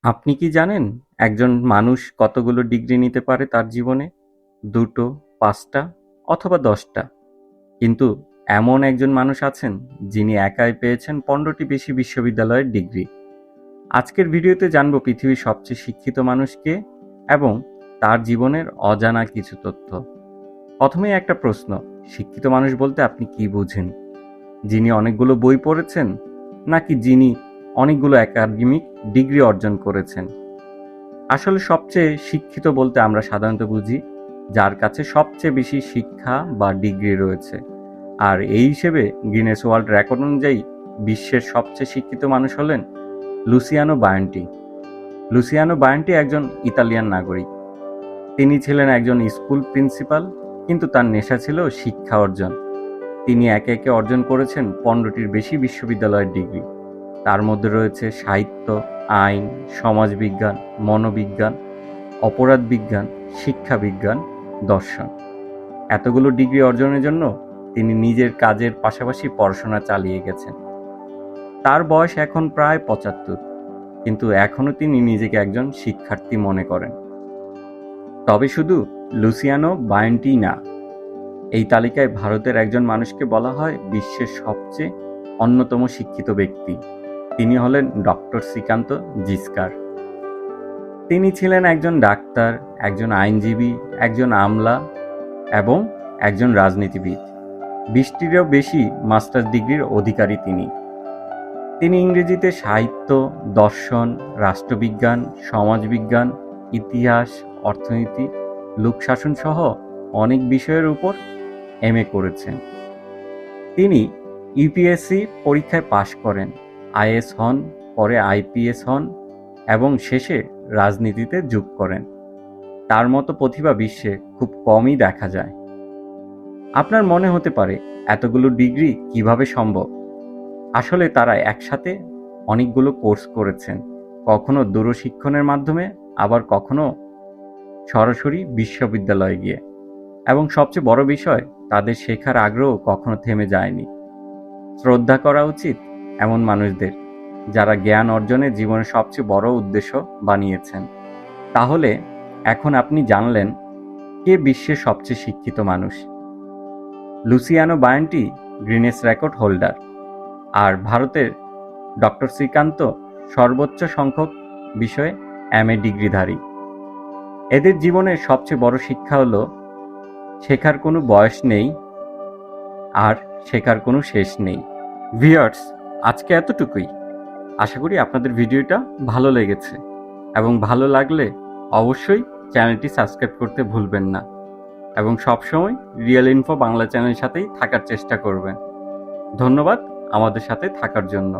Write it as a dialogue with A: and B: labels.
A: আপনি কি জানেন একজন মানুষ কতগুলো ডিগ্রি নিতে পারে তার জীবনে? ২টো, ৫টা অথবা ১০টা। কিন্তু এমন একজন মানুষ আছেন যিনি একাই পেয়েছেন ১৫টি বেশি বিশ্ববিদ্যালয়ের ডিগ্রি। আজকের ভিডিওতে জানব পৃথিবীর সবচেয়ে শিক্ষিত মানুষ কে এবং তার জীবনের অজানা কিছু তথ্য। প্রথমেই একটা প্রশ্ন, শিক্ষিত মানুষ বলতে আপনি কি বুঝেন? যিনি অনেকগুলো বই পড়েছেন নাকি যিনি অনেকগুলো একাডেমিক ডিগ্রি অর্জন করেছেন? আসলে সবচেয়ে শিক্ষিত বলতে আমরা সাধারণত বুঝি যার কাছে সবচেয়ে বেশি শিক্ষা বা ডিগ্রি রয়েছে। আর এই হিসেবে গিনেস ওয়ার্ল্ড রেকর্ড অনুযায়ী বিশ্বের সবচেয়ে শিক্ষিত মানুষ হলেন লুসিয়ানো বায়োন্টি। লুসিয়ানো বায়োন্টি একজন ইতালিয়ান নাগরিক। তিনি ছিলেন একজন স্কুল প্রিন্সিপাল, কিন্তু তার নেশা ছিল শিক্ষা অর্জন। তিনি একে একে অর্জন করেছেন ১৫টির বেশি বিশ্ববিদ্যালয়ের ডিগ্রি। তার মধ্যে রয়েছে সাহিত্য, আইন, সমাজবিজ্ঞান, মনোবিজ্ঞান, অপরাধ বিজ্ঞান, শিক্ষা বিজ্ঞান, দর্শন। এতগুলো ডিগ্রি অর্জনের জন্য তিনি নিজের কাজের পাশাপাশি পড়াশোনা চালিয়ে গেছেন। তার বয়স এখন প্রায় ৭৫, কিন্তু এখনও তিনি নিজেকে একজন শিক্ষার্থী মনে করেন। তবে শুধু লুসিয়ানো বায়োন্টি না, এই তালিকায় ভারতের একজন মানুষকে বলা হয় বিশ্বের সবচেয়ে অন্যতম শিক্ষিত ব্যক্তি। তিনি হলেন ডক্টর শ্রীকান্ত জিস্কার। তিনি ছিলেন একজন ডাক্তার, একজন আইনজীবী, একজন আমলা এবং একজন রাজনীতিবিদ। ২০টিরও বেশি মাস্টার্স ডিগ্রির অধিকারী তিনি। তিনি ইংরেজিতে সাহিত্য, দর্শন, রাষ্ট্রবিজ্ঞান, সমাজবিজ্ঞান, ইতিহাস, অর্থনীতি, লোকশাসন সহ অনেক বিষয়ের উপর এমএ করেছেন। তিনি ইউপিএসসি পরীক্ষায় পাশ করেন, আইএএস হন, পরে আইপিএস হন এবং শেষে রাজনীতিতে যোগ করেন। তার মতো প্রতিভা বিশ্বে খুব কমই দেখা যায়। আপনার মনে হতে পারে এতগুলো ডিগ্রি কিভাবে সম্ভব? আসলে তারা একসাথে অনেকগুলো কোর্স করেছেন, কখনো দূরশিক্ষণের মাধ্যমে, আবার কখনো সরাসরি বিশ্ববিদ্যালয়ে গিয়ে। এবং সবচেয়ে বড় বিষয়, তাদের শেখার আগ্রহ কখনো থেমে যায়নি। শ্রদ্ধা করা উচিত এমন মানুষদের, যারা জ্ঞান অর্জনে জীবনের সবচেয়ে বড় উদ্দেশ্য বানিয়েছেন। তাহলে এখন আপনি জানলেন কে বিশ্বের সবচেয়ে শিক্ষিত মানুষ। লুসিয়ানো বায়োন্টি গিনেস রেকর্ড হোল্ডার, আর ভারতের ডক্টর শ্রীকান্ত সর্বোচ্চ সংখ্যক বিষয়ে এমএ ডিগ্রিধারী। এদের জীবনের সবচেয়ে বড় শিক্ষা হলো শেখার কোনো বয়স নেই আর শেখার কোনো শেষ নেই। ভিউয়ার্স, আজকে এতটুকুই। আশা করি আপনাদের ভিডিওটা ভালো লেগেছে, এবং ভালো লাগলে অবশ্যই চ্যানেলটি সাবস্ক্রাইব করতে ভুলবেন না, এবং সবসময় রিয়েল ইনফো বাংলা চ্যানেলের সাথেই থাকার চেষ্টা করবেন। ধন্যবাদ আমাদের সাথে থাকার জন্য।